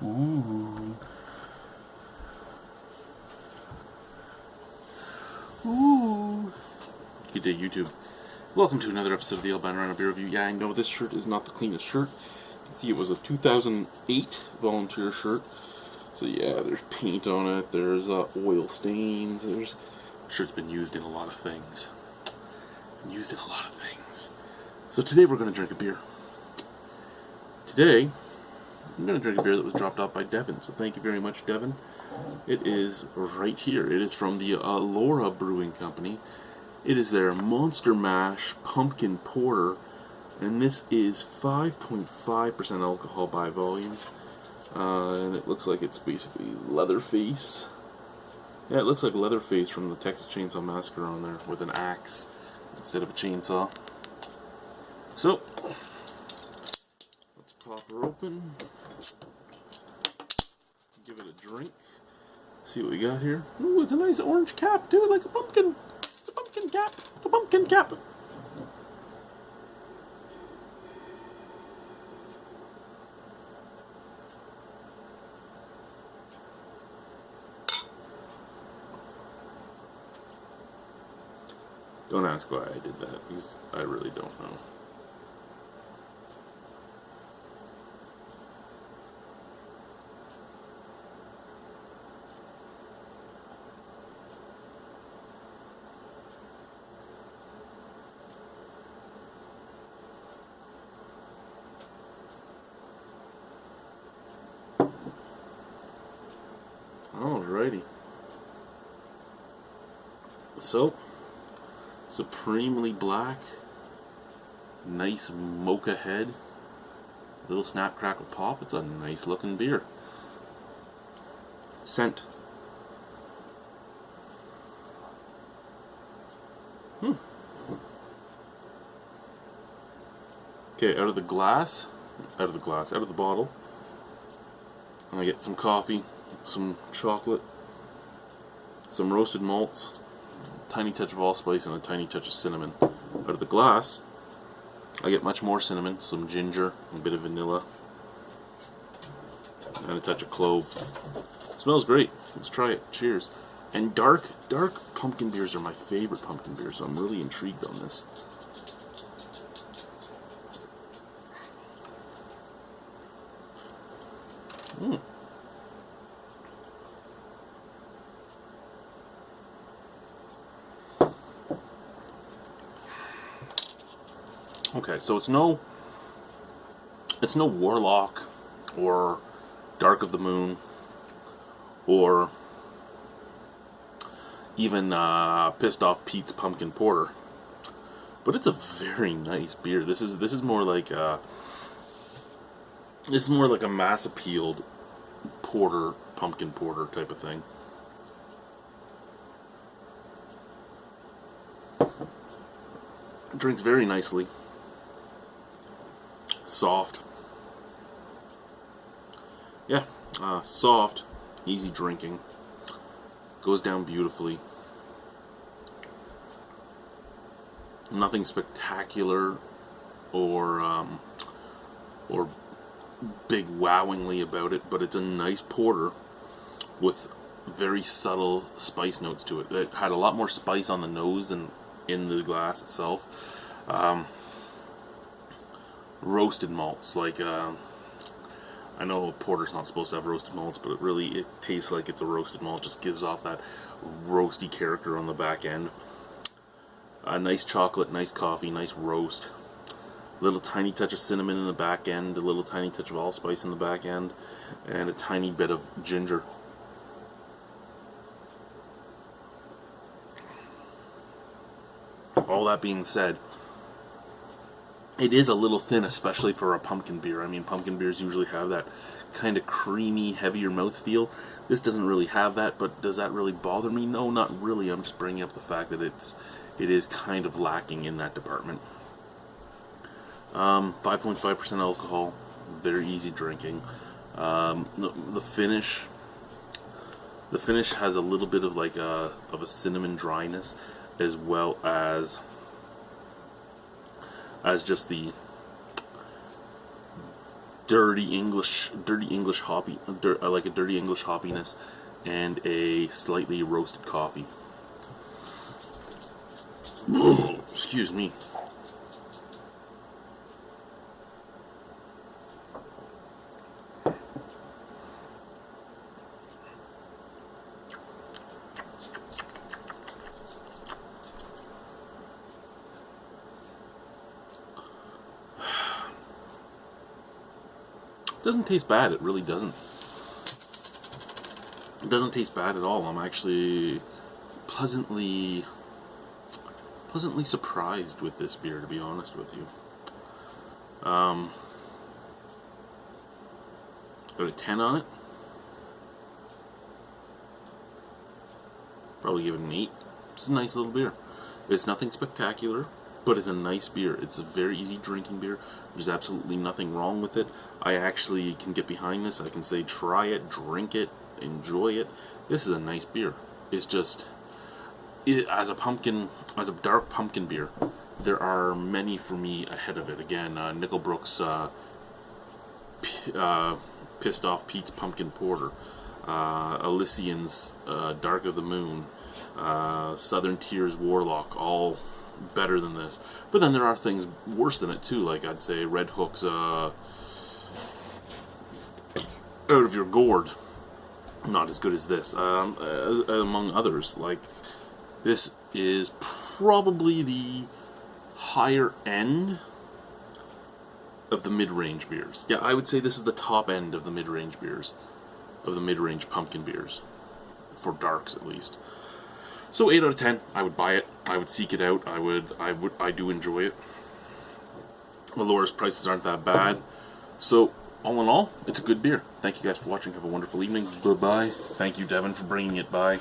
Ooh. Ooh. Good day, YouTube. Welcome to another episode of the Albino Rhino beer review. Yeah, I know this shirt is not the cleanest shirt. You can see it was a 2008 volunteer shirt. So yeah, there's paint on it, there's oil stains, the shirt's been used in a lot of things. So today we're going to drink a beer. Today, I'm going to drink a beer that was dropped off by Devin. So thank you very much, Devin. It is right here. It is from the Elora Brewing Company. It is their Monster Mash Pumpkin Porter. And this is 5.5% alcohol by volume. And it looks like it's basically Leatherface. Yeah, it looks like Leatherface from the Texas Chainsaw Massacre on there with an axe instead of a chainsaw. So, let's pop her open. Give it a drink. See what we got here. Ooh, it's a nice orange cap, dude, like a pumpkin. It's a pumpkin cap. It's a pumpkin cap. Don't ask why I did that, because I really don't know. Alrighty. So, supremely black, nice mocha head, little snap crackle pop. It's a nice looking beer. Scent. Okay, out of the bottle, I get some coffee, some chocolate, some roasted malts, a tiny touch of allspice, and a tiny touch of cinnamon. Out of the glass, I get much more cinnamon, some ginger, a bit of vanilla, and a touch of clove. Smells great. Let's try it. Cheers. And dark pumpkin beers are my favorite pumpkin beers, so I'm really intrigued on this. Okay, so it's no Warlock or Dark of the Moon or even Pissed Off Pete's Pumpkin Porter, but it's a very nice beer. This is more like a mass appealed porter, pumpkin porter type of thing. It drinks very nicely. Soft. Yeah, soft, easy drinking. Goes down beautifully. Nothing spectacular or big wowingly about it, but it's a nice porter with very subtle spice notes to it. It had a lot more spice on the nose than in the glass itself. Roasted malts, like I know a porter's not supposed to have roasted malts, but it tastes like it's a roasted malt. Just gives off that roasty character on the back end. Nice chocolate, nice coffee, nice roast. A little tiny touch of cinnamon in the back end, a little tiny touch of allspice in the back end, and a tiny bit of ginger. All that being said, it is a little thin, especially for a pumpkin beer. I mean, pumpkin beers usually have that kind of creamy, heavier mouthfeel. This doesn't really have that, but does that really bother me? No, not really. I'm just bringing up the fact that it is kind of lacking in that department. 5.5% alcohol, very easy drinking. The finish has a little bit of a cinnamon dryness, as well as just the dirty English hoppy, like a dirty English hoppiness, and a slightly roasted coffee. Excuse me. It doesn't taste bad. It really doesn't. It doesn't taste bad at all. I'm actually pleasantly surprised with this beer, to be honest with you. Got a 10 on it. Probably give it an 8. It's a nice little beer. It's nothing spectacular, but it's a nice beer. It's a very easy drinking beer. There's absolutely nothing wrong with it. I actually can get behind this. I can say try it, drink it, enjoy it. This is a nice beer. It's just, as a dark pumpkin beer, there are many for me ahead of it. Again, Nickelbrook's Pissed Off Pete's Pumpkin Porter, Elysian's Dark of the Moon, Southern Tier's Warlock, all better than this. But then there are things worse than it too, like I'd say Red Hook's Out of Your Gourd, not as good as this, among others. Like, this is probably the higher end of the mid-range beers. Yeah, I would say this is the top end of the mid-range beers, of the mid-range pumpkin beers, for darks at least. So 8 out of 10. I would buy it. I would seek it out. I do enjoy it. Elora's prices aren't that bad. So all in all, it's a good beer. Thank you guys for watching. Have a wonderful evening. Bye-bye. Thank you, Devin, for bringing it by.